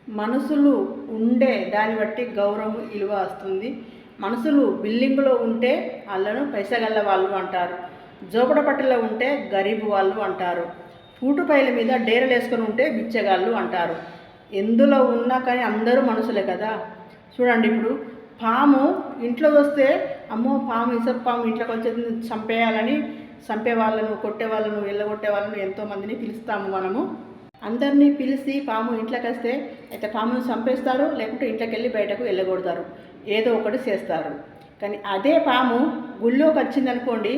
మనసులు ఉండే దాన్ని బట్టి గౌరవం విలువ వస్తుంది. మనసులు బిల్డింగ్లో ఉంటే వాళ్ళను పైసగల్ల వాళ్ళు అంటారు, జోపడపట్టలో ఉంటే గరీబు వాళ్ళు అంటారు, పూటుపైల మీద డేరలు వేసుకొని ఉంటే బిచ్చగాళ్ళు అంటారు. ఎందులో ఉన్నా కానీ అందరూ మనుషులే కదా. చూడండి, ఇప్పుడు పాము ఇంట్లో వస్తే అమ్మో పాము ఇసపు పాము ఇంట్లోకి వచ్చేది చంపేయాలని చంపే వాళ్ళను, కొట్టే వాళ్ళను, వెళ్ళగొట్టే వాళ్ళను ఎంతోమందిని పిలుస్తాము మనము. అందరినీ పిలిచి పాము ఇంట్లోకి వస్తే అయితే పామును చంపేస్తారు, లేకుంటే ఇంట్లోకి వెళ్ళి బయటకు వెళ్ళగొడతారు, ఏదో ఒకటి చేస్తారు. కానీ అదే పాము గుళ్ళోకి వచ్చిందనుకోండి,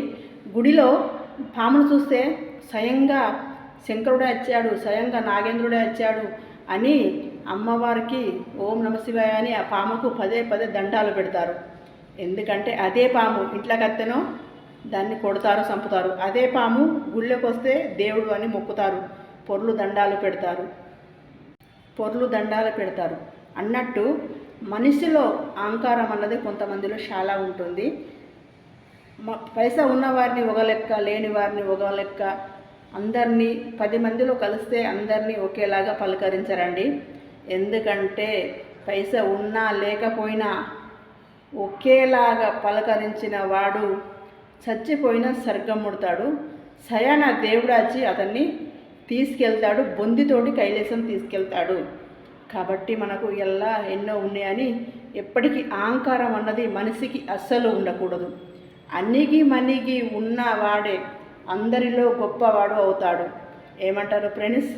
గుడిలో పామును చూస్తే స్వయంగా శంకరుడే వచ్చాడు, స్వయంగా నాగేంద్రుడే వచ్చాడు అని అమ్మవారికి ఓం నమ శివాయ అని ఆ పాముకు పదే పదే దండాలు పెడతారు. ఎందుకంటే అదే పాము ఇంట్లోకి వస్తేనో దాన్ని కొడతారు, చంపుతారు. అదే పాము గుళ్ళోకి వస్తే దేవుడు అని మొక్కుతారు, పొర్లు దండాలు పెడతారు అన్నట్టు మనిషిలో అహంకారం అన్నది కొంతమందిలో చాలా ఉంటుంది. పైసా ఉన్నవారిని ఒక లెక్క, లేని వారిని ఒక లెక్క. అందరినీ 10 మందిలో కలిస్తే అందరినీ ఒకేలాగా పలకరించరండి. ఎందుకంటే పైసా ఉన్నా లేకపోయినా ఒకేలాగా పలకరించిన వాడు చచ్చిపోయిన స్వర్గం ముడతాడు. సయాన దేవుడాచి అతన్ని తీసుకెళ్తాడు, బొందితోటి కైలాసం తీసుకెళ్తాడు. కాబట్టి మనకు ఎలా ఎన్నో ఉన్నాయని ఎప్పటికీ అహంకారం అన్నది మనిషికి అస్సలు ఉండకూడదు. అణిగి మణిగి ఉన్నవాడే అందరిలో గొప్పవాడు అవుతాడు. ఏమంటారు ఫ్రెండ్స్?